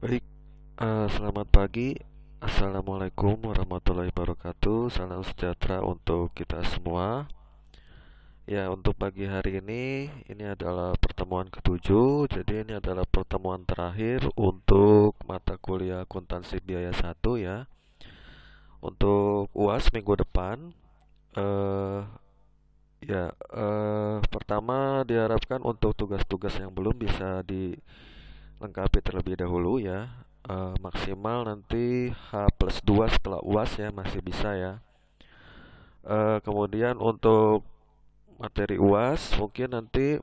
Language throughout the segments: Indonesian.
Baik, selamat pagi. Assalamualaikum warahmatullahi wabarakatuh. Salam sejahtera untuk kita semua. Ya, untuk pagi hari ini adalah pertemuan ketujuh. Jadi ini adalah pertemuan terakhir untuk mata kuliah akuntansi biaya satu ya. Untuk UAS minggu depan, eh pertama diharapkan untuk tugas-tugas yang belum bisa dilengkapi terlebih dahulu ya. Maksimal nanti H+2 setelah UAS ya, masih bisa ya. Kemudian untuk materi UAS mungkin nanti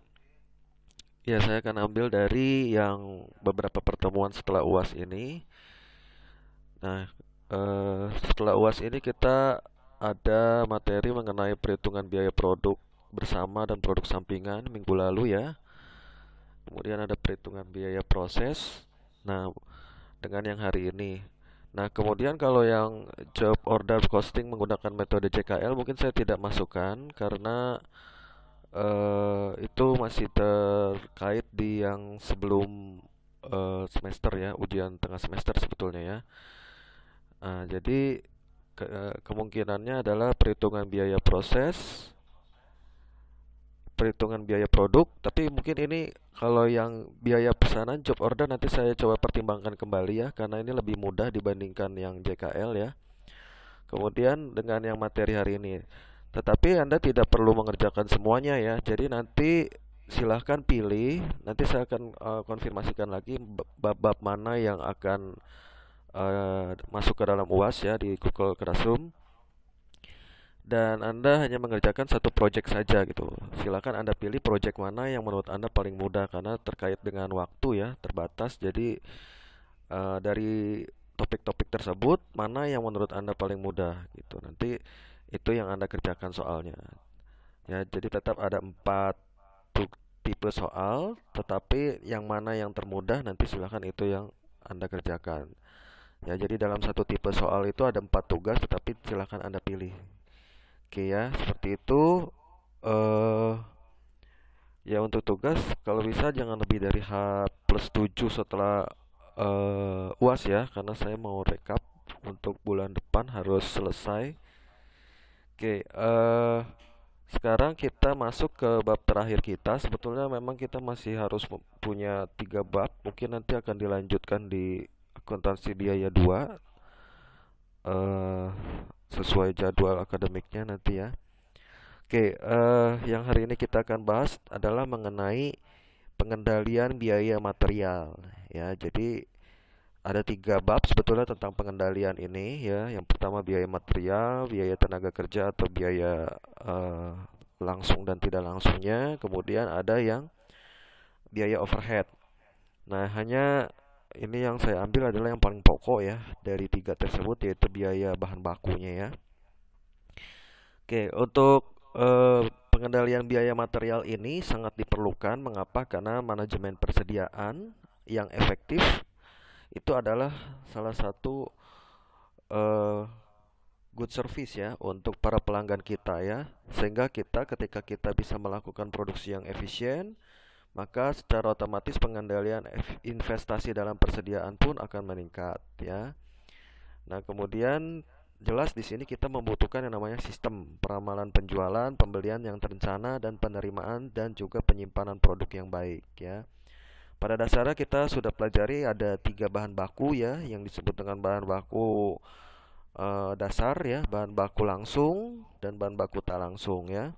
ya saya akan ambil dari yang beberapa pertemuan setelah UAS ini. Nah, setelah UAS ini kita ada materi mengenai perhitungan biaya produk bersama dan produk sampingan minggu lalu ya. Kemudian ada perhitungan biaya proses. Nah, dengan yang hari ini. Nah, kemudian kalau yang job order costing menggunakan metode JKL mungkin saya tidak masukkan karena itu masih terkait di yang sebelum semester ya, ujian tengah semester sebetulnya ya. Nah, jadi kemungkinannya adalah perhitungan biaya proses, perhitungan biaya produk, tapi mungkin ini kalau yang biaya pesanan job order nanti saya coba pertimbangkan kembali ya, karena ini lebih mudah dibandingkan yang JKL ya. Kemudian dengan yang materi hari ini. Tetapi Anda tidak perlu mengerjakan semuanya ya. Jadi nanti silahkan pilih. Nanti saya akan konfirmasikan lagi bab-bab mana yang akan masuk ke dalam UAS ya di Google Classroom. Dan Anda hanya mengerjakan satu project saja gitu. Silakan Anda pilih project mana yang menurut Anda paling mudah karena terkait dengan waktu ya, terbatas. Jadi dari topik-topik tersebut mana yang menurut Anda paling mudah gitu. Nanti itu yang Anda kerjakan soalnya. Ya, jadi tetap ada empat tipe soal, tetapi yang mana yang termudah nanti silakan itu yang Anda kerjakan. Ya, jadi dalam satu tipe soal itu ada empat tugas, tetapi silakan Anda pilih. Oke ya, seperti itu. eh Ya untuk tugas kalau bisa jangan lebih dari H+7 setelah UAS ya, karena saya mau rekap untuk bulan depan harus selesai. Oke, sekarang kita masuk ke bab terakhir kita. Sebetulnya memang kita masih harus punya 3 bab. Mungkin nanti akan dilanjutkan di akuntansi biaya 2 eh sesuai jadwal akademiknya nanti ya. Oke, yang hari ini kita akan bahas adalah mengenai pengendalian biaya material ya. Jadi ada 3 bab sebetulnya tentang pengendalian ini ya. Yang pertama biaya material, biaya tenaga kerja atau biaya eh, langsung dan tidak langsungnya. Kemudian ada yang biaya overhead. Nah, hanya ini yang saya ambil adalah yang paling pokok ya dari 3 tersebut, yaitu biaya bahan bakunya ya. Oke, untuk pengendalian biaya material ini sangat diperlukan. Mengapa? Karena manajemen persediaan yang efektif itu adalah salah satu eh, good service ya untuk para pelanggan kita ya. Sehingga kita ketika kita bisa melakukan produksi yang efisien, maka secara otomatis pengendalian investasi dalam persediaan pun akan meningkat ya. Nah, kemudian jelas di sini kita membutuhkan yang namanya sistem peramalan penjualan, pembelian yang terencana dan penerimaan dan juga penyimpanan produk yang baik ya. Pada dasarnya kita sudah pelajari ada 3 bahan baku ya yang disebut dengan bahan baku dasar ya, bahan baku langsung dan bahan baku tak langsung ya.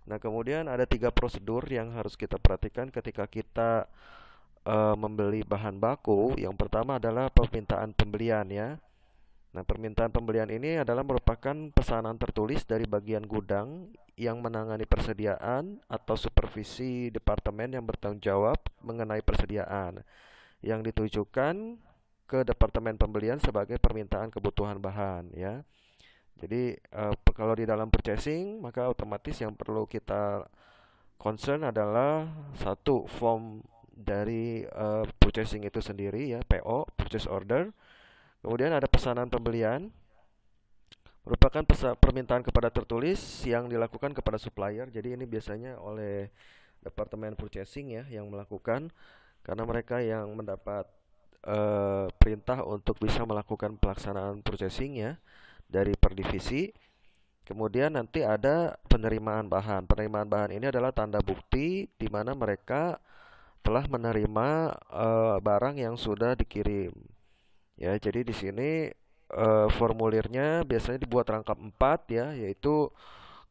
Nah, kemudian ada 3 prosedur yang harus kita perhatikan ketika kita membeli bahan baku. Yang pertama adalah permintaan pembelian ya. Nah, permintaan pembelian ini adalah merupakan pesanan tertulis dari bagian gudang yang menangani persediaan atau supervisi departemen yang bertanggung jawab mengenai persediaan yang ditujukan ke departemen pembelian sebagai permintaan kebutuhan bahan ya. Jadi kalau di dalam purchasing maka otomatis yang perlu kita concern adalah satu form dari purchasing itu sendiri ya, PO, purchase order. Kemudian ada pesanan pembelian, merupakan permintaan kepada tertulis yang dilakukan kepada supplier. Jadi ini biasanya oleh departemen purchasing ya yang melakukan karena mereka yang mendapat perintah untuk bisa melakukan pelaksanaan processing ya dari per divisi. Kemudian nanti ada penerimaan bahan. Penerimaan bahan ini adalah tanda bukti di mana mereka telah menerima barang yang sudah dikirim. Ya, jadi di sini formulirnya biasanya dibuat rangkap 4 ya, yaitu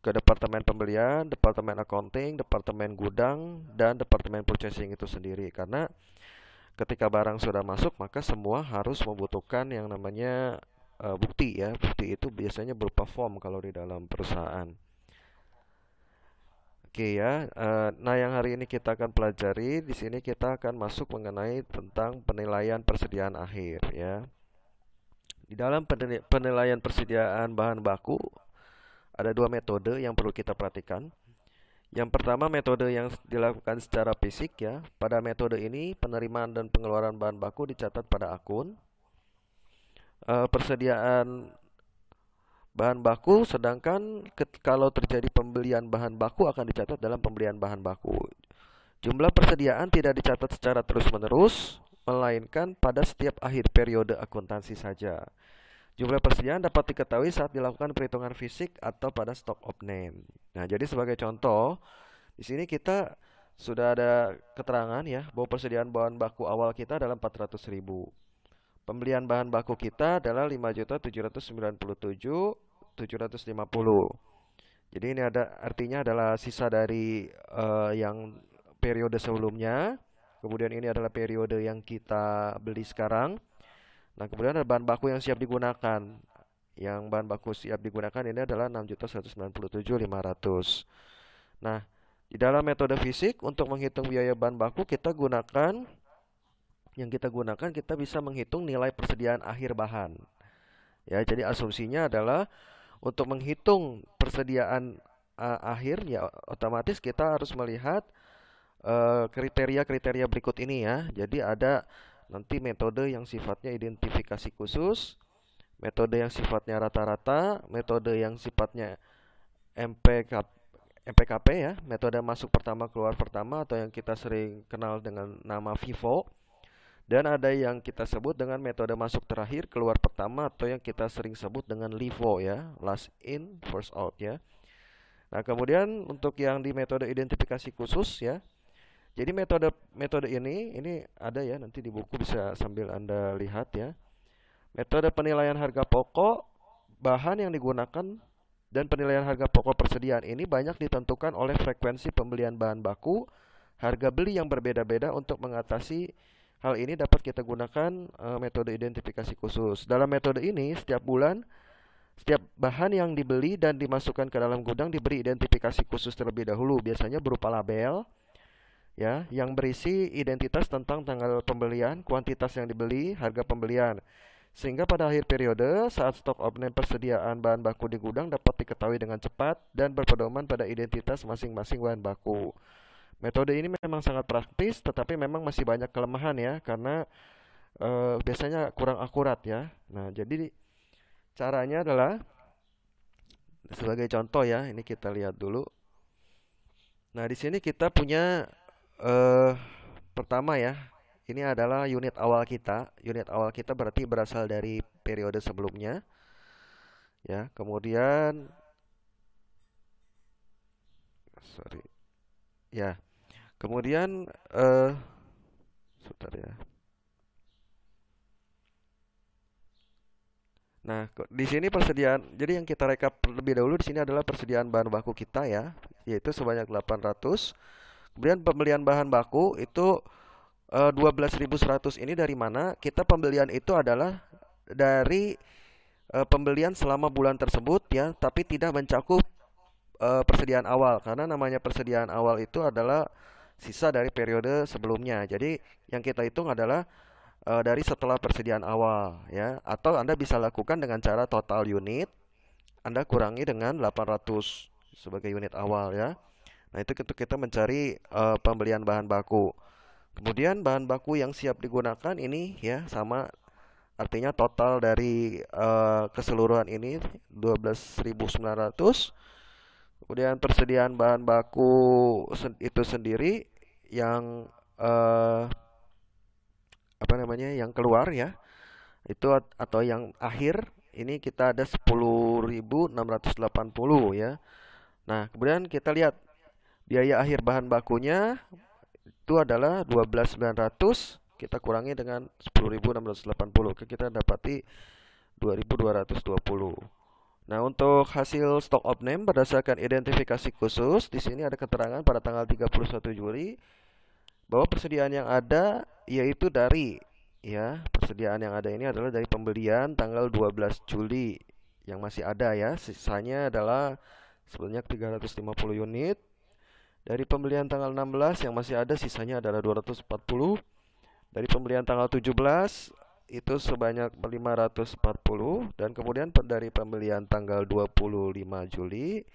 ke departemen pembelian, departemen accounting, departemen gudang, dan departemen purchasing itu sendiri. Karena ketika barang sudah masuk, maka semua harus membutuhkan yang namanya bukti ya. Bukti itu biasanya berupa form kalau di dalam perusahaan. Oke ya. Nah, yang hari ini kita akan pelajari di sini kita akan masuk mengenai tentang penilaian persediaan akhir ya. Di dalam penilaian persediaan bahan baku ada dua metode yang perlu kita perhatikan. Yang pertama metode yang dilakukan secara fisik ya. Pada metode ini penerimaan dan pengeluaran bahan baku dicatat pada akun. Persediaan bahan baku, sedangkan kalau terjadi pembelian bahan baku akan dicatat dalam pembelian bahan baku. Jumlah persediaan tidak dicatat secara terus-menerus, melainkan pada setiap akhir periode akuntansi saja. Jumlah persediaan dapat diketahui saat dilakukan perhitungan fisik atau pada stock of name. Nah, jadi sebagai contoh, di sini kita sudah ada keterangan ya bahwa persediaan bahan baku awal kita adalah 400.000. Pembelian bahan baku kita adalah 5.797.750. Jadi ini artinya adalah sisa dari yang periode sebelumnya. Kemudian ini adalah periode yang kita beli sekarang. Nah, kemudian ada bahan baku yang siap digunakan. Yang bahan baku siap digunakan ini adalah 6.197.500. Nah, di dalam metode fisik untuk menghitung biaya bahan baku kita bisa menghitung nilai persediaan akhir bahan. Ya, jadi asumsinya adalah untuk menghitung persediaan akhir ya otomatis kita harus melihat kriteria-kriteria berikut ini ya. Jadi ada nanti metode yang sifatnya identifikasi khusus, metode yang sifatnya rata-rata, metode yang sifatnya MPKP ya, metode masuk pertama keluar pertama atau yang kita sering kenal dengan nama FIFO. Dan ada yang kita sebut dengan metode masuk terakhir keluar pertama atau yang kita sering sebut dengan LIFO ya, last in first out ya. Nah, kemudian untuk yang di metode identifikasi khusus ya. Jadi metode ini ada ya, nanti di buku bisa sambil Anda lihat ya. Metode penilaian harga pokok bahan yang digunakan dan penilaian harga pokok persediaan ini banyak ditentukan oleh frekuensi pembelian bahan baku, harga beli yang berbeda-beda. Untuk mengatasi hal ini dapat kita gunakan metode identifikasi khusus. Dalam metode ini setiap bulan setiap bahan yang dibeli dan dimasukkan ke dalam gudang diberi identifikasi khusus terlebih dahulu, biasanya berupa label ya, yang berisi identitas tentang tanggal pembelian, kuantitas yang dibeli, harga pembelian. Sehingga pada akhir periode saat stok opname persediaan bahan baku di gudang dapat diketahui dengan cepat dan berpedoman pada identitas masing-masing bahan baku. Metode ini memang sangat praktis, tetapi memang masih banyak kelemahan ya, karena biasanya kurang akurat ya. Nah, jadi caranya adalah sebagai contoh ya, ini kita lihat dulu. Nah, di sini kita punya pertama ya, ini adalah unit awal kita. Unit awal kita berarti berasal dari periode sebelumnya. Ya, kemudian Ya. Kemudian sebentar ya. Nah, di sini persediaan. Jadi yang kita rekap lebih dahulu di sini adalah persediaan bahan baku kita ya, yaitu sebanyak 800. Kemudian pembelian bahan baku itu 12.100 ini dari mana? Kita pembelian itu adalah dari pembelian selama bulan tersebut ya, tapi tidak mencakup persediaan awal, karena namanya persediaan awal itu adalah sisa dari periode sebelumnya. Jadi yang kita hitung adalah dari setelah persediaan awal ya, atau Anda bisa lakukan dengan cara total unit Anda kurangi dengan 800 sebagai unit awal ya. Nah, itu kita mencari pembelian bahan baku. Kemudian bahan baku yang siap digunakan ini ya sama, artinya total dari keseluruhan ini 12.900. Kemudian persediaan bahan baku itu sendiri yang apa namanya yang keluar ya, itu atau yang akhir ini kita ada 10.680 ya. Nah, kemudian kita lihat biaya akhir bahan bakunya itu adalah 12.900, kita kurangi dengan 10.680, kita dapati 2.220. Nah, untuk hasil stock of name berdasarkan identifikasi khusus, di sini ada keterangan pada tanggal 31 Juli bahwa persediaan yang ada yaitu dari persediaan yang ada ini adalah dari pembelian tanggal 12 Juli yang masih ada ya. Sisanya adalah sebanyak 350 unit. Dari pembelian tanggal 16 yang masih ada sisanya adalah 240. Dari pembelian tanggal 17 itu sebanyak 540, dan kemudian dari pembelian tanggal 25 Juli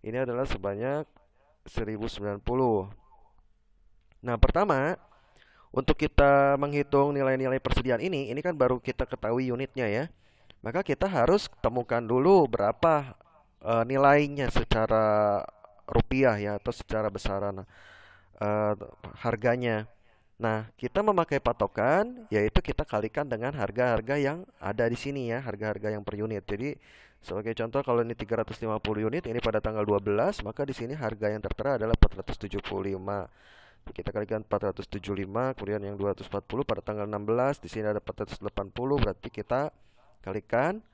ini adalah sebanyak 1090. Nah, pertama, untuk kita menghitung nilai-nilai persediaan ini kan baru kita ketahui unitnya ya. Maka kita harus temukan dulu berapa nilainya secara rupiah ya, atau secara besaran eh, harganya. Nah, kita memakai patokan yaitu kita kalikan dengan harga-harga yang ada di sini ya, harga-harga yang per unit. Jadi, sebagai contoh kalau ini 350 unit ini pada tanggal 12, maka di sini harga yang tertera adalah 475. Kita kalikan 475, kemudian yang 240 pada tanggal 16, di sini ada 480, berarti kita kalikan.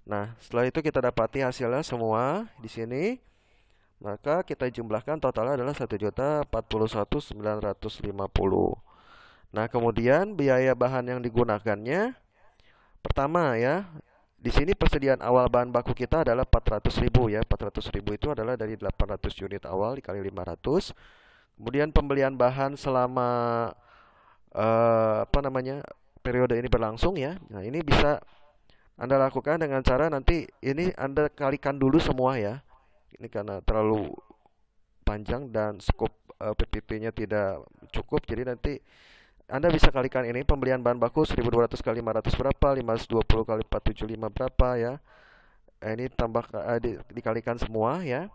Nah, setelah itu kita dapati hasilnya semua di sini. Maka kita jumlahkan totalnya adalah 1.041.950. Nah, kemudian biaya bahan yang digunakannya pertama ya. Di sini persediaan awal bahan baku kita adalah 400.000 ya. 400.000 itu adalah dari 800 unit awal dikali 500. Kemudian pembelian bahan selama periode ini berlangsung ya. Nah, ini bisa Anda lakukan dengan cara nanti ini Anda kalikan dulu semua ya. Ini karena terlalu panjang dan skop PPP-nya tidak cukup, jadi nanti Anda bisa kalikan ini pembelian bahan baku 1.200 kali 500 berapa, 520 kali 475 berapa ya. Ini tambah dikalikan semua ya.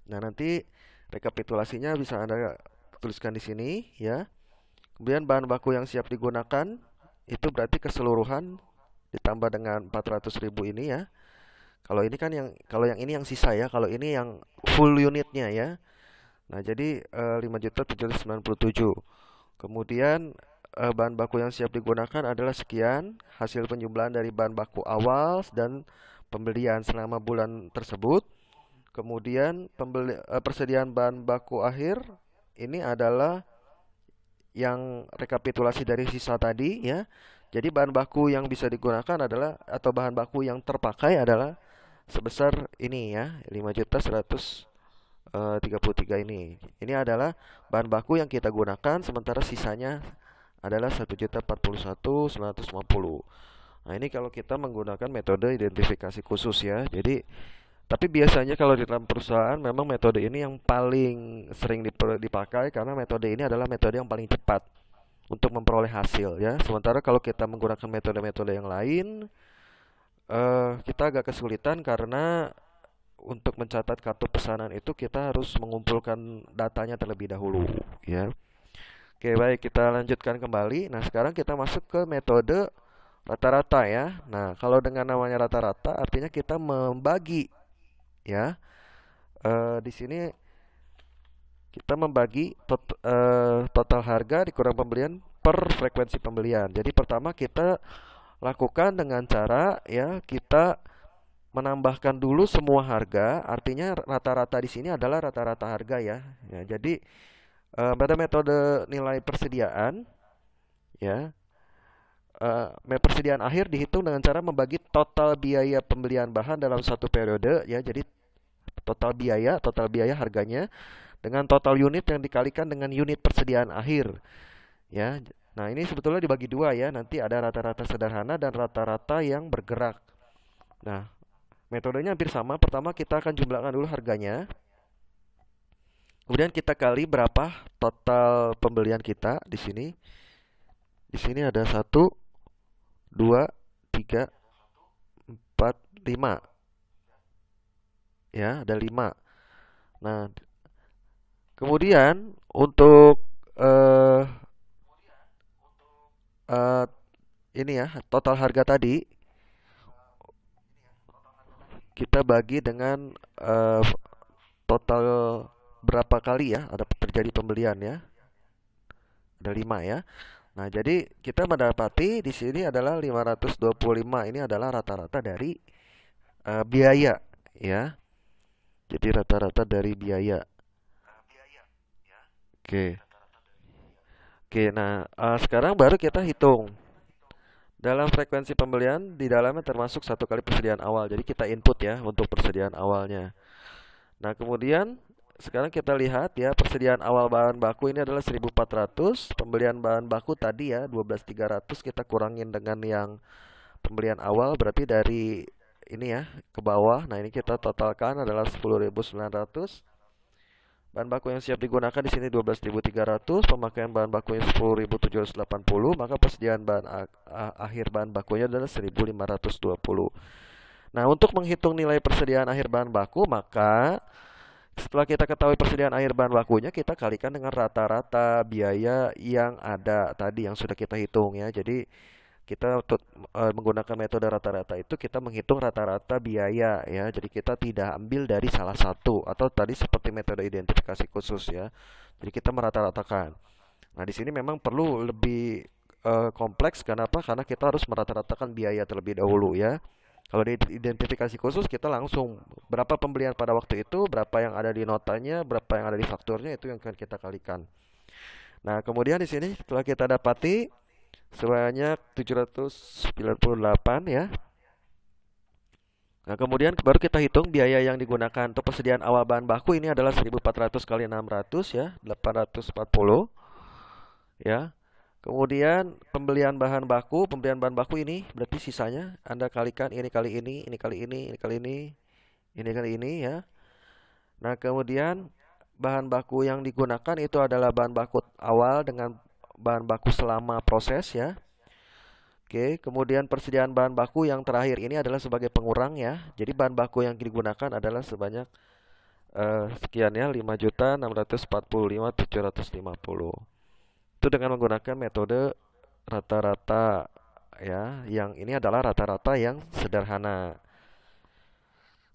Nah, nanti rekapitulasinya bisa Anda tuliskan di sini ya. Kemudian bahan baku yang siap digunakan itu berarti keseluruhan ditambah dengan 400.000 ini ya. Kalau yang ini yang sisa ya, kalau ini yang full unitnya ya. Nah, jadi 5.797. Kemudian bahan baku yang siap digunakan adalah sekian, hasil penjumlahan dari bahan baku awal dan pembelian selama bulan tersebut. Kemudian persediaan bahan baku akhir ini adalah yang rekapitulasi dari sisa tadi ya. Jadi bahan baku yang bisa digunakan adalah, atau bahan baku yang terpakai adalah sebesar ini ya, 5.133 ini. Ini adalah bahan baku yang kita gunakan, sementara sisanya adalah 1.041.950. Nah, ini kalau kita menggunakan metode identifikasi khusus ya. Jadi, tapi biasanya kalau di dalam perusahaan memang metode ini yang paling sering dipakai, karena metode ini adalah metode yang paling cepat untuk memperoleh hasil ya. Sementara kalau kita menggunakan metode-metode yang lain, kita agak kesulitan karena untuk mencatat kartu pesanan itu kita harus mengumpulkan datanya terlebih dahulu ya. Oke, baik, kita lanjutkan kembali. Nah, sekarang kita masuk ke metode rata-rata ya. Nah, kalau dengan namanya rata-rata artinya kita membagi ya. Di sini kita membagi total harga dikurang pembelian per frekuensi pembelian. Jadi pertama kita lakukan dengan cara ya, kita menambahkan dulu semua harga, artinya rata-rata di sini adalah rata-rata harga ya. Ya, jadi pada metode nilai persediaan ya, persediaan akhir dihitung dengan cara membagi total biaya pembelian bahan dalam satu periode ya. Jadi total biaya harganya dengan total unit yang dikalikan dengan unit persediaan akhir ya. Nah, ini sebetulnya dibagi dua ya. Nanti ada rata-rata sederhana dan rata-rata yang bergerak. Nah, metodenya hampir sama. Pertama kita akan jumlahkan dulu harganya. Kemudian kita kali berapa total pembelian kita di sini. Di sini ada 1, 2, 3, 4, 5. Ya, ada 5. Nah, kemudian untuk eh, ini ya, total harga tadi kita bagi dengan total berapa kali ya ada terjadi pembelian ya. Ada 5 ya. Nah, jadi kita mendapati di sini adalah 525. Ini adalah rata-rata dari biaya ya. Jadi rata-rata dari biaya. Oke. Oke, nah sekarang baru kita hitung. Dalam frekuensi pembelian di dalamnya termasuk satu kali persediaan awal. Jadi kita input ya untuk persediaan awalnya. Nah, kemudian sekarang kita lihat ya persediaan awal bahan baku ini adalah 1.400. Pembelian bahan baku tadi ya 12.300 kita kurangin dengan yang pembelian awal berarti dari ini ya ke bawah. Nah, ini kita totalkan adalah 10.900. Bahan baku yang siap digunakan di sini 12.300, pemakaian bahan bakunya 10.780, maka persediaan akhir bahan bakunya adalah 1.520. Nah, untuk menghitung nilai persediaan akhir bahan baku, maka setelah kita ketahui persediaan akhir bahan bakunya, kita kalikan dengan rata-rata biaya yang ada tadi yang sudah kita hitung ya. Jadi kita untuk menggunakan metode rata-rata itu kita menghitung rata-rata biaya ya. Jadi kita tidak ambil dari salah satu atau tadi seperti metode identifikasi khusus ya. Jadi kita merata-ratakan. Nah, di sini memang perlu lebih kompleks. Kenapa? Karena kita harus merata-ratakan biaya terlebih dahulu ya. Kalau di identifikasi khusus kita langsung berapa pembelian pada waktu itu, berapa yang ada di notanya, berapa yang ada di fakturnya itu yang akan kita kalikan. Nah, kemudian di sini setelah kita dapati sebanyak 798 ya. Nah, kemudian baru kita hitung biaya yang digunakan untuk persediaan awal bahan baku ini adalah 1.400 kali 600 ya, 840 ya. Kemudian pembelian bahan baku ini berarti sisanya Anda kalikan ini kali ini kali ini kali ini kali ini ya. Nah, kemudian bahan baku yang digunakan itu adalah bahan baku awal dengan bahan baku selama proses ya. Oke, kemudian persediaan bahan baku yang terakhir ini adalah sebagai pengurang ya. Jadi bahan baku yang digunakan adalah sebanyak sekian ya, 5.645.750. Itu dengan menggunakan metode rata-rata ya, yang ini adalah rata-rata yang sederhana.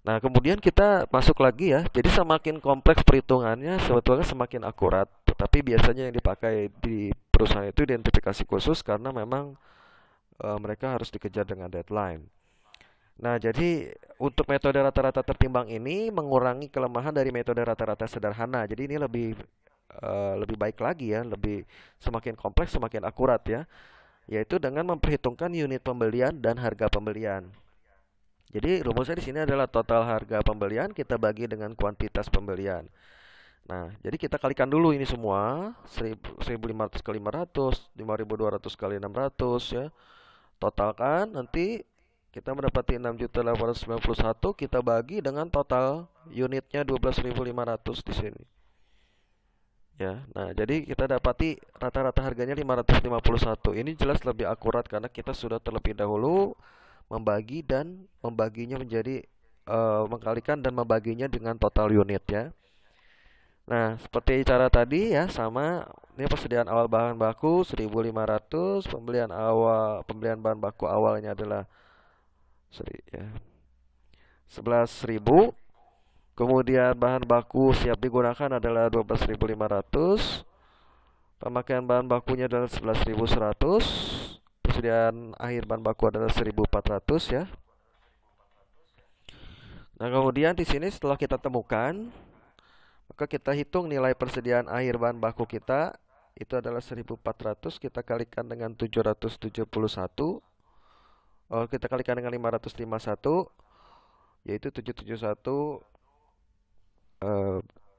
Nah, kemudian kita masuk lagi ya. Jadi semakin kompleks perhitungannya sebetulnya semakin akurat. Tetapi biasanya yang dipakai di perusahaan itu identifikasi khusus karena memang mereka harus dikejar dengan deadline. Nah, jadi untuk metode rata-rata tertimbang ini mengurangi kelemahan dari metode rata-rata sederhana. Jadi ini lebih baik lagi ya, lebih semakin kompleks semakin akurat ya, yaitu dengan memperhitungkan unit pembelian dan harga pembelian. Jadi rumusnya di sini adalah total harga pembelian kita bagi dengan kuantitas pembelian. Nah, jadi kita kalikan dulu ini semua 1.500 kali 500, 5.200 kali 600 ya. Totalkan nanti kita mendapati 6.891 kita bagi dengan total unitnya 12.500 di sini. Ya. Nah, jadi kita dapati rata-rata harganya 551. Ini jelas lebih akurat karena kita sudah terlebih dahulu membagi dan membaginya menjadi mengkalikan dan membaginya dengan total unit ya. Nah, seperti cara tadi ya sama ini persediaan awal bahan baku 1.500, pembelian bahan baku awalnya adalah ya, 11.000. Kemudian bahan baku siap digunakan adalah 12.500. Pemakaian bahan bakunya adalah 11.100. Persediaan akhir bahan baku adalah 1.400 ya. Nah, kemudian di sini setelah kita temukan, maka kita hitung nilai persediaan akhir bahan baku kita itu adalah 1.400 kita kalikan dengan 771. Kita kalikan dengan 551 yaitu 771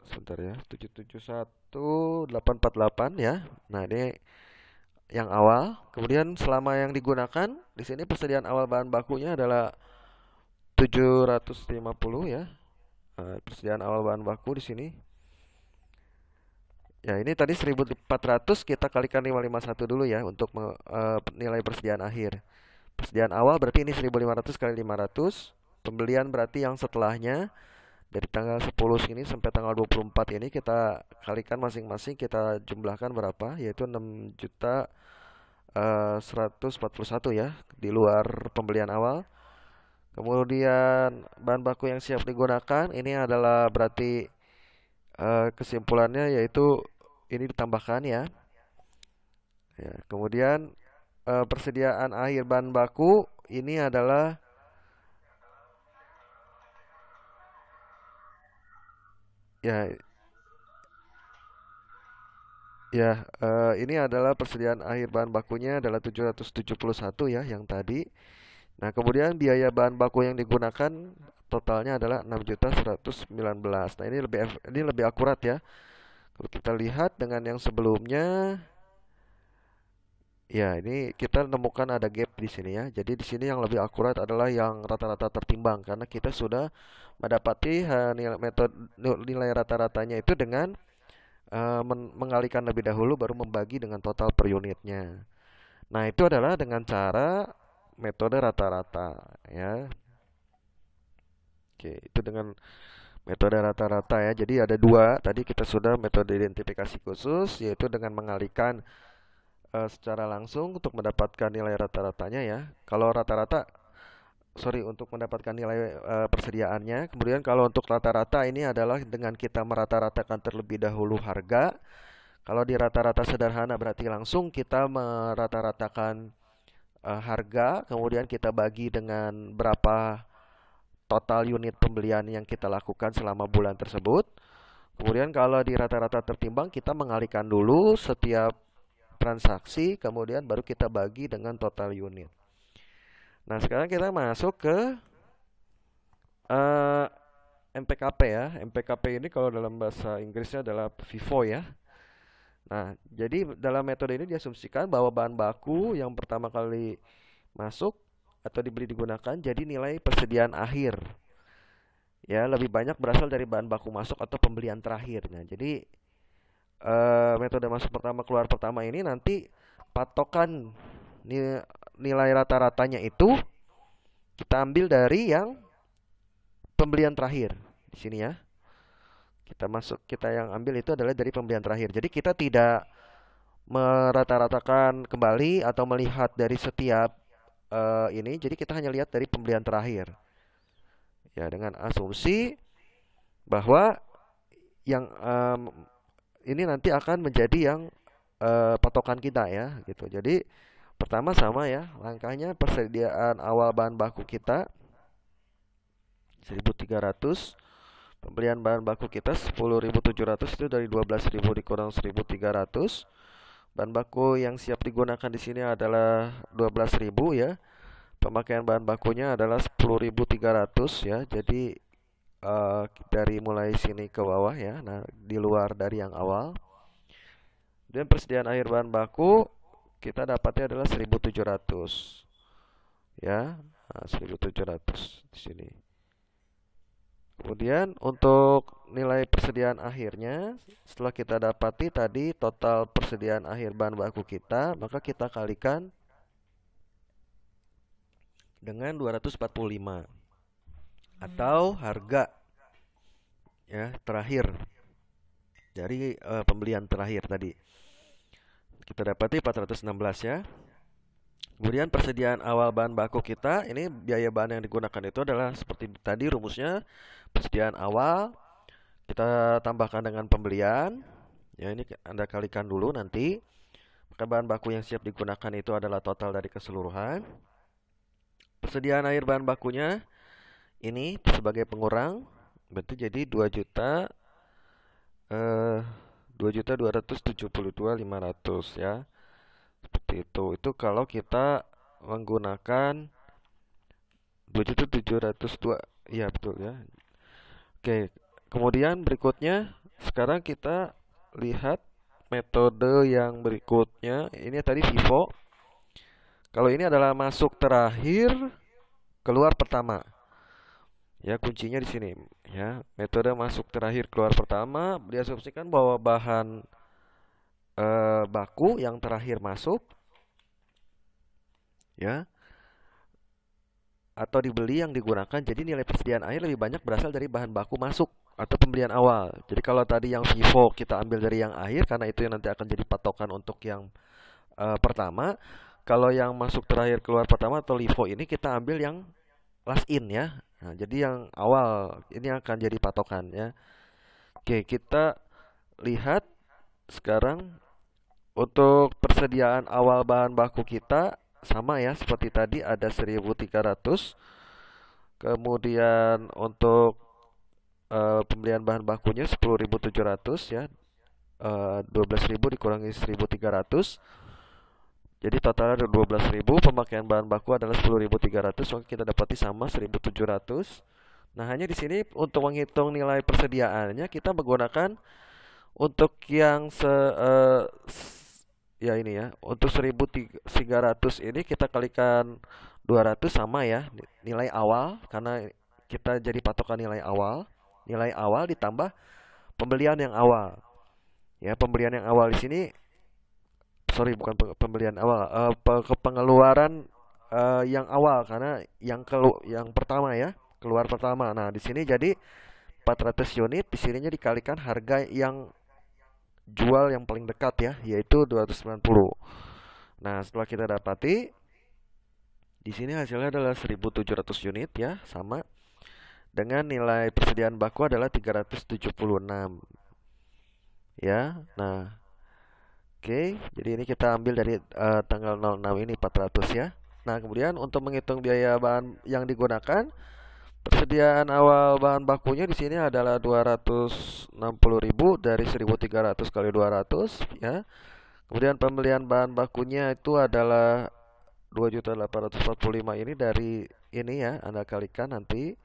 sebentar ya, 771.848 ya. Nah, ini yang awal. Kemudian selama yang digunakan di sini persediaan awal bahan bakunya adalah 750 ya. Persediaan awal bahan baku di sini. Ya, ini tadi 1.400 kita kalikan 551 dulu ya untuk nilai persediaan akhir. Persediaan awal berarti ini 1.500 kali 500. Pembelian berarti yang setelahnya dari tanggal 10 ini sampai tanggal 24 ini kita kalikan masing-masing kita jumlahkan berapa yaitu 6 juta 141 ya, di luar pembelian awal. Kemudian bahan baku yang siap digunakan ini adalah berarti kesimpulannya yaitu ini ditambahkan ya. Ya, kemudian persediaan akhir bahan baku ini adalah ya ini adalah persediaan akhir bahan bakunya adalah 771 ya yang tadi. Nah, kemudian biaya bahan baku yang digunakan totalnya adalah 6.119. Nah, ini lebih akurat ya. Kalau kita lihat dengan yang sebelumnya, ya ini kita menemukan ada gap di sini ya. Jadi di sini yang lebih akurat adalah yang rata-rata tertimbang karena kita sudah mendapati nilai rata-ratanya itu dengan mengalihkan lebih dahulu baru membagi dengan total per unitnya. Nah, itu adalah dengan cara metode rata-rata ya. Oke, itu dengan metode rata-rata ya. Jadi ada dua. Tadi kita sudah metode identifikasi khusus yaitu dengan mengalihkan secara langsung untuk mendapatkan nilai rata-ratanya ya. Kalau rata-rata untuk mendapatkan nilai persediaannya. Kemudian kalau untuk rata-rata ini adalah dengan kita merata-ratakan terlebih dahulu harga. Kalau di rata-rata sederhana berarti langsung kita merata-ratakan harga, kemudian kita bagi dengan berapa total unit pembelian yang kita lakukan selama bulan tersebut. Kemudian kalau di rata-rata tertimbang kita mengalihkan dulu setiap transaksi, kemudian baru kita bagi dengan total unit. Nah, sekarang kita masuk ke MPKP ya. MPKP ini kalau dalam bahasa Inggrisnya adalah FIFO ya. Nah, jadi dalam metode ini diasumsikan bahwa bahan baku yang pertama kali masuk atau digunakan jadi nilai persediaan akhir. Ya, lebih banyak berasal dari bahan baku masuk atau pembelian terakhir. Nah, jadi metode masuk pertama keluar pertama ini nanti patokan nilai rata-ratanya itu kita ambil dari yang pembelian terakhir di sini ya. Kita yang ambil itu adalah dari pembelian terakhir. Jadi kita tidak merata-ratakan kembali atau melihat dari setiap ini. Jadi kita hanya lihat dari pembelian terakhir. Ya, dengan asumsi bahwa yang ini nanti akan menjadi yang patokan kita ya, gitu. Jadi pertama sama ya, langkahnya persediaan awal bahan baku kita 1.300, pembelian bahan baku kita 10.700 itu dari 12.000 dikurang 1.300. Bahan baku yang siap digunakan di sini adalah 12.000 ya. Pemakaian bahan bakunya adalah 10.300 ya. Jadi dari mulai sini ke bawah ya. Nah, di luar dari yang awal. Dan persediaan akhir bahan baku kita dapatnya adalah 1.700 ya. Nah, 1.700 di sini. Kemudian untuk nilai persediaan akhirnya, setelah kita dapati tadi total persediaan akhir bahan baku kita, maka kita kalikan dengan 245 atau harga ya terakhir dari pembelian terakhir tadi. Kita dapati 416 ya. Kemudian persediaan awal bahan baku kita, ini biaya bahan yang digunakan itu adalah seperti tadi rumusnya, persediaan awal kita tambahkan dengan pembelian. Ya, ini Anda kalikan dulu nanti. Maka bahan baku yang siap digunakan itu adalah total dari keseluruhan. Persediaan akhir bahan bakunya ini sebagai pengurang, berarti jadi 2.272.500 ya. Seperti itu. Itu kalau kita menggunakan 2.702 ya, betul ya. Oke, kemudian berikutnya sekarang kita lihat metode yang berikutnya. Ini tadi FIFO. Kalau ini adalah masuk terakhir, keluar pertama. Ya, kuncinya di sini ya. Metode masuk terakhir keluar pertama diasumsikan bahwa bahan baku yang terakhir masuk ya atau dibeli yang digunakan, jadi nilai persediaan akhir lebih banyak berasal dari bahan baku masuk atau pembelian awal. Jadi kalau tadi yang FIFO kita ambil dari yang akhir karena itu yang nanti akan jadi patokan untuk yang pertama. Kalau yang masuk terakhir keluar pertama atau LIFO ini kita ambil yang last in ya. Nah, jadi yang awal ini akan jadi patokannya. Oke, kita lihat sekarang untuk persediaan awal bahan baku kita sama ya seperti tadi ada 1.300. Kemudian untuk pembelian bahan bakunya 10.700 ya. 12.000 dikurangi 1.300. Jadi totalnya ada 12.000. Pemakaian bahan baku adalah 10.300. Maka kita dapati sama 1.700. Nah, hanya di sini untuk menghitung nilai persediaannya kita menggunakan untuk yang ya ini ya, untuk 1.300 ini kita kalikan 200 sama ya nilai awal karena kita jadi patokan nilai awal. Nilai awal ditambah pembelian yang awal. Ya, pembelian yang awal di sini sorry bukan pembelian awal, pengeluaran yang awal karena yang pertama ya, keluar pertama. Nah, di sini jadi 400 unit, di sininya dikalikan harga yang jual yang paling dekat ya, yaitu 290. Nah, setelah kita dapati di sini hasilnya adalah 1.700 unit ya, sama dengan nilai persediaan baku adalah 376 ya. Nah, oke, jadi ini kita ambil dari tanggal 06 ini 400 ya. Nah, kemudian untuk menghitung biaya bahan yang digunakan, persediaan awal bahan bakunya di sini adalah 260.000 dari 1.300 kali 200 ya. Kemudian pembelian bahan bakunya itu adalah 2.845 ini dari ini ya, Anda kalikan nanti.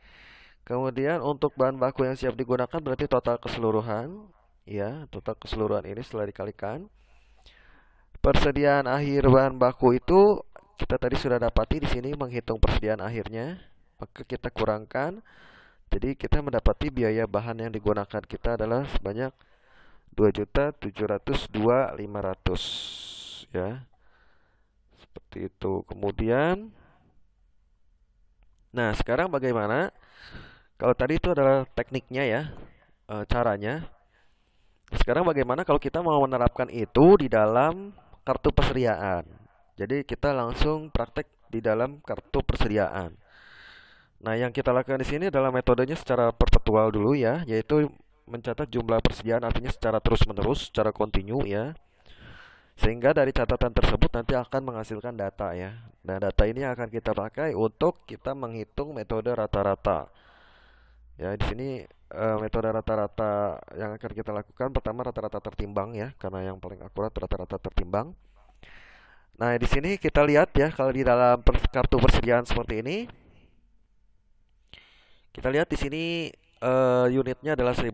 Kemudian untuk bahan baku yang siap digunakan berarti total keseluruhan ya, total keseluruhan ini setelah dikalikan. Persediaan akhir bahan baku itu kita tadi sudah dapati di sini menghitung persediaan akhirnya, maka kita kurangkan. Jadi kita mendapati biaya bahan yang digunakan kita adalah sebanyak 2.702.500 ya. Seperti itu. Kemudian nah, sekarang bagaimana? Kalau tadi itu adalah tekniknya ya, caranya. Sekarang bagaimana kalau kita mau menerapkan itu di dalam kartu persediaan? Jadi kita langsung praktek di dalam kartu persediaan. Nah, yang kita lakukan di sini adalah metodenya secara perpetual dulu ya, yaitu mencatat jumlah persediaan artinya secara terus-menerus, secara kontinu ya. Sehingga dari catatan tersebut nanti akan menghasilkan data ya. Nah, data ini akan kita pakai untuk kita menghitung metode rata-rata. Ya, di sini metode rata-rata yang akan kita lakukan pertama rata-rata tertimbang ya, karena yang paling akurat rata-rata tertimbang. Nah, di sini kita lihat ya, kalau di dalam kartu persediaan seperti ini, kita lihat di sini unitnya adalah 1.500.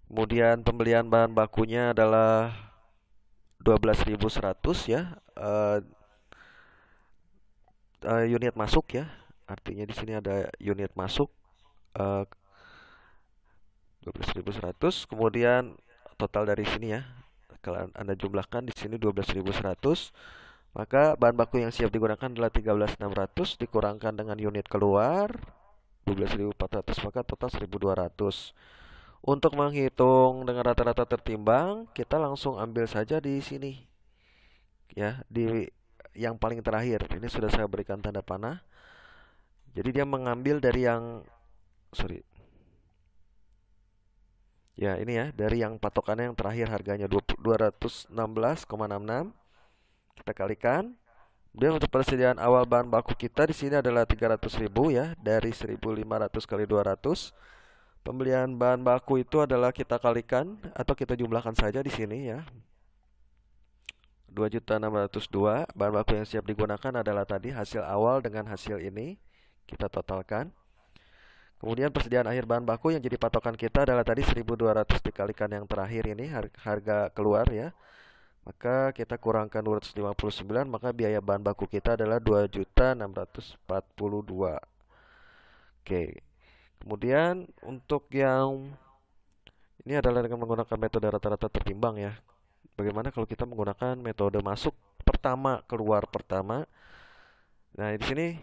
Kemudian pembelian bahan bakunya adalah 12.100 ya. Unit masuk ya. Artinya di sini ada unit masuk 12.100. Kemudian total dari sini ya. Kalau Anda jumlahkan di sini 12.100, maka bahan baku yang siap digunakan adalah 13.600 dikurangkan dengan unit keluar 12.400, maka total 1.200. Untuk menghitung dengan rata-rata tertimbang, kita langsung ambil saja di sini ya, di yang paling terakhir. Ini sudah saya berikan tanda panah. Jadi dia mengambil dari yang ya ini ya, dari yang patokannya yang terakhir harganya 216,66. Kita kalikan. Kemudian untuk persediaan awal bahan baku kita di sini adalah 300.000 ya, dari 1.500 kali 200. Pembelian bahan baku itu adalah kita kalikan atau kita jumlahkan saja di sini ya. 2.602. Bahan baku yang siap digunakan adalah tadi hasil awal dengan hasil ini. Kita totalkan. Kemudian persediaan akhir bahan baku yang jadi patokan kita adalah tadi 1.200 dikalikan yang terakhir ini harga keluar ya. Maka kita kurangkan 259, maka biaya bahan baku kita adalah 2.642. Oke. Kemudian untuk yang ini adalah dengan menggunakan metode rata-rata tertimbang ya. Bagaimana kalau kita menggunakan metode masuk pertama keluar pertama? Nah, di sini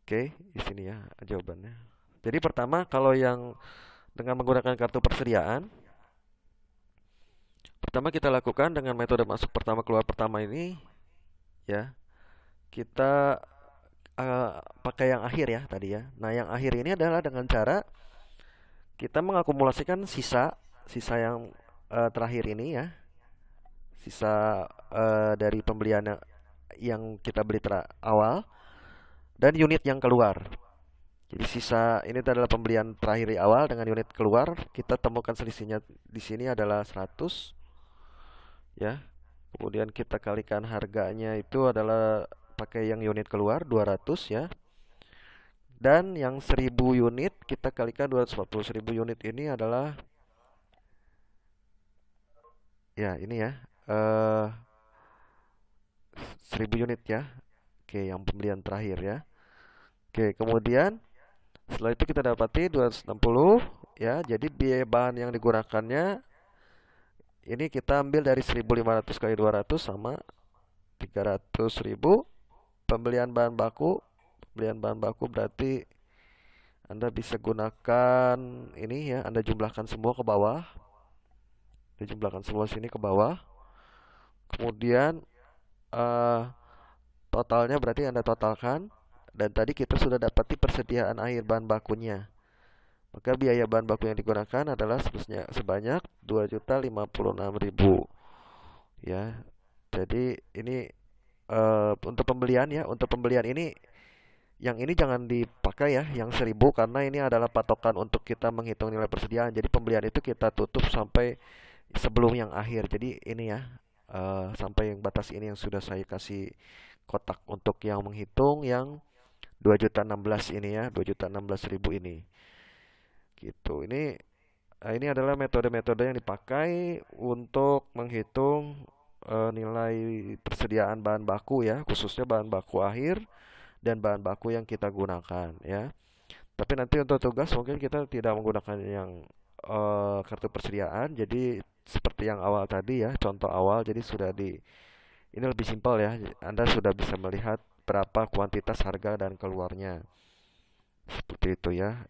oke, di sini ya jawabannya. Jadi pertama kalau yang dengan menggunakan kartu persediaan, Pertama kita lakukan dengan metode masuk pertama keluar pertama ini ya. Kita pakai yang akhir ya tadi ya. Nah, yang akhir ini adalah dengan cara kita mengakumulasikan sisa sisa yang terakhir ini ya. Sisa dari pembelian yang kita beli awal dan unit yang keluar. Jadi sisa ini adalah pembelian terakhir di awal dengan unit keluar, kita temukan selisihnya di sini adalah 100 ya. Kemudian kita kalikan harganya itu adalah pakai yang unit keluar 200 ya. Dan yang 1000 unit kita kalikan 240. 1000 unit ini adalah ya ini ya. eh 1000 unit ya. Oke, yang pembelian terakhir ya. Oke, kemudian setelah itu kita dapati 260 ya. Jadi biaya bahan yang digunakannya ini kita ambil dari 1500 kali 200 sama 300.000. Pembelian bahan baku berarti Anda bisa gunakan ini ya, Anda jumlahkan semua ke bawah. Dijumlahkan semua sini ke bawah. Kemudian eh, totalnya berarti Anda totalkan. Dan tadi kita sudah dapati persediaan akhir bahan bakunya. Maka biaya bahan baku yang digunakan adalah sebanyak 2.056.000 ya. Jadi ini untuk pembelian ya, untuk pembelian ini yang ini jangan dipakai ya, yang 1000 karena ini adalah patokan untuk kita menghitung nilai persediaan. Jadi pembelian itu kita tutup sampai sebelum yang akhir. Jadi ini ya, sampai yang batas ini yang sudah saya kasih kotak untuk yang menghitung yang 2.016 ini ya, 2.016.000 ini. Gitu. Ini adalah metode-metode yang dipakai untuk menghitung nilai persediaan bahan baku ya, khususnya bahan baku akhir dan bahan baku yang kita gunakan ya. Tapi nanti untuk tugas mungkin kita tidak menggunakan yang kartu persediaan. Jadi seperti yang awal tadi ya, contoh awal. Jadi ini lebih simpel ya. Anda sudah bisa melihat berapa kuantitas harga dan keluarnya. Seperti itu ya.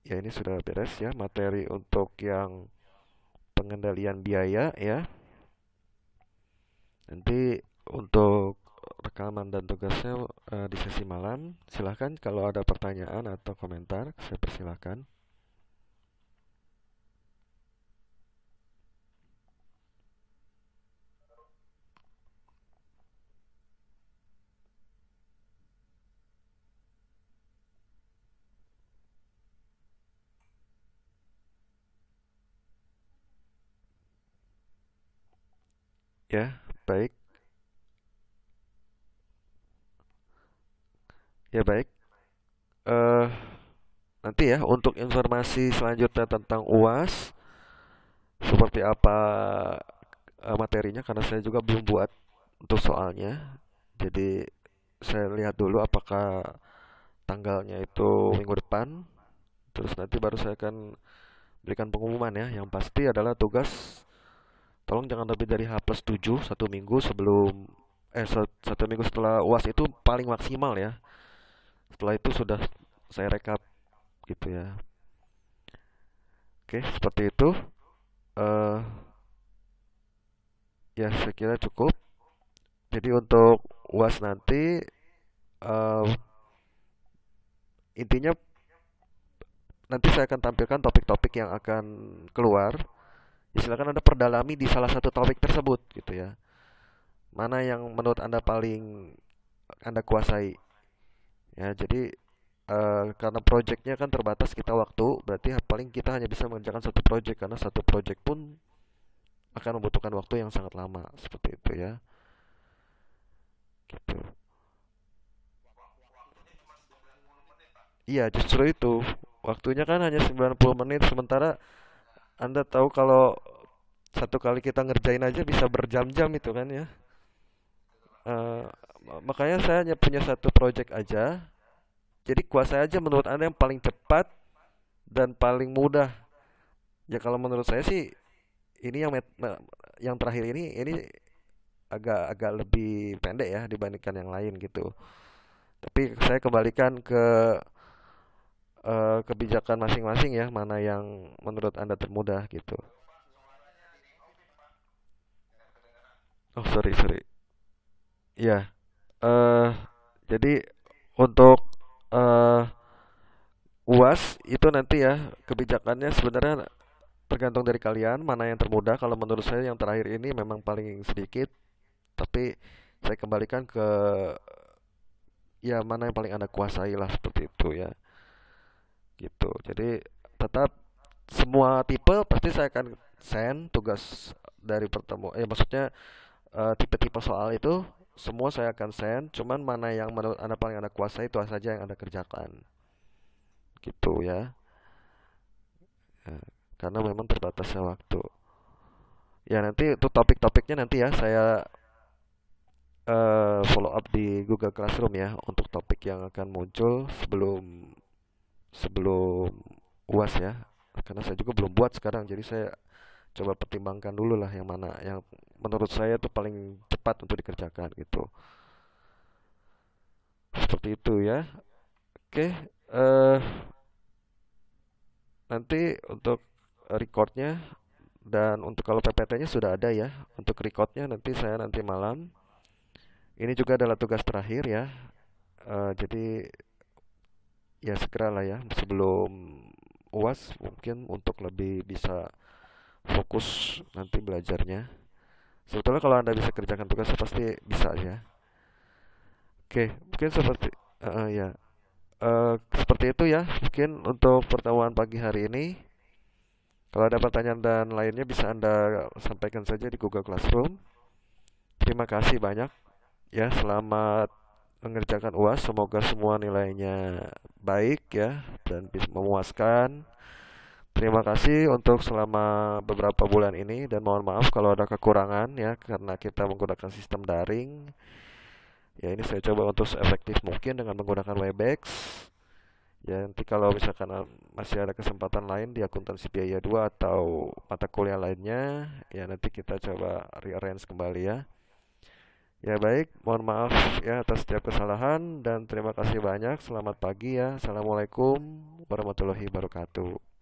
Ini sudah beres ya materi untuk yang pengendalian biaya ya. Nanti untuk rekaman dan tugasnya di sesi malam. Silahkan kalau ada pertanyaan atau komentar, saya persilahkan. Ya, baik. Ya, baik. eh Nanti ya untuk informasi selanjutnya tentang UAS seperti apa materinya karena saya juga belum buat untuk soalnya. Jadi saya lihat dulu apakah tanggalnya itu minggu depan. Terus nanti baru saya akan berikan pengumuman ya. Yang pasti adalah tugas tolong jangan lebih dari H+7 satu minggu sebelum satu minggu setelah UAS itu paling maksimal ya. Setelah itu sudah saya rekap gitu ya. Oke, seperti itu. eh Ya, saya kira cukup. Jadi untuk UAS nanti eh, intinya nanti saya akan tampilkan topik-topik yang akan keluar. Ya, silakan Anda perdalami di salah satu topik tersebut gitu ya. Mana yang menurut Anda paling Anda kuasai. Ya, jadi karena projectnya kan terbatas kita waktu, berarti paling kita hanya bisa mengerjakan satu project karena satu project pun akan membutuhkan waktu yang sangat lama seperti itu ya. Gitu. Iya, justru itu. Waktunya kan hanya 90 menit sementara Anda tahu kalau satu kali kita ngerjain aja bisa berjam-jam itu kan ya. Eh, Makanya saya hanya punya satu project aja. Jadi kuasai aja menurut Anda yang paling cepat dan paling mudah. Ya kalau menurut saya sih ini yang terakhir ini agak lebih pendek ya dibandingkan yang lain gitu. Tapi saya kembalikan ke kebijakan masing-masing ya, mana yang menurut Anda termudah gitu. Oh, sorry, sorry. Ya, eh jadi untuk eh UAS itu nanti ya kebijakannya sebenarnya tergantung dari kalian mana yang termudah. Kalau menurut saya yang terakhir ini memang paling sedikit, tapi saya kembalikan ke ya mana yang paling Anda kuasai lah seperti itu ya. Gitu. Jadi tetap semua tipe pasti saya akan send tugas dari pertemuan. Maksudnya tipe-tipe soal itu semua saya akan send. Cuman mana yang menurut Anda paling Anda kuasai itu saja yang Anda kerjakan. Gitu ya. Ya, karena memang terbatasnya waktu. Ya nanti untuk topik-topiknya nanti ya saya follow up di Google Classroom ya untuk topik yang akan muncul sebelum sebelum UAS ya. Karena saya juga belum buat sekarang, jadi saya coba pertimbangkan dulu lah yang mana yang menurut saya tuh paling cepat untuk dikerjakan gitu. Seperti itu ya. Oke, eh nanti untuk recordnya dan untuk kalau PPT-nya sudah ada ya. Untuk recordnya nanti saya nanti malam. Ini juga adalah tugas terakhir ya. Jadi ya segera lah ya sebelum UAS mungkin untuk lebih bisa fokus nanti belajarnya. Sebetulnya kalau Anda bisa kerjakan tugas pasti bisa ya. Oke, mungkin seperti ya. Seperti itu ya, mungkin untuk pertemuan pagi hari ini. Kalau ada pertanyaan dan lainnya bisa Anda sampaikan saja di Google Classroom. Terima kasih banyak ya, selamat mengerjakan UAS. Semoga semua nilainya baik ya dan bisa memuaskan. Terima kasih untuk selama beberapa bulan ini dan mohon maaf kalau ada kekurangan ya karena kita menggunakan sistem daring. Ya ini saya coba untuk seefektif mungkin dengan menggunakan Webex. Ya nanti kalau misalkan masih ada kesempatan lain di akuntansi biaya 2 atau mata kuliah lainnya, ya nanti kita coba rearrange kembali ya. Ya baik, mohon maaf ya atas setiap kesalahan dan terima kasih banyak. Selamat pagi ya. Assalamualaikum warahmatullahi wabarakatuh.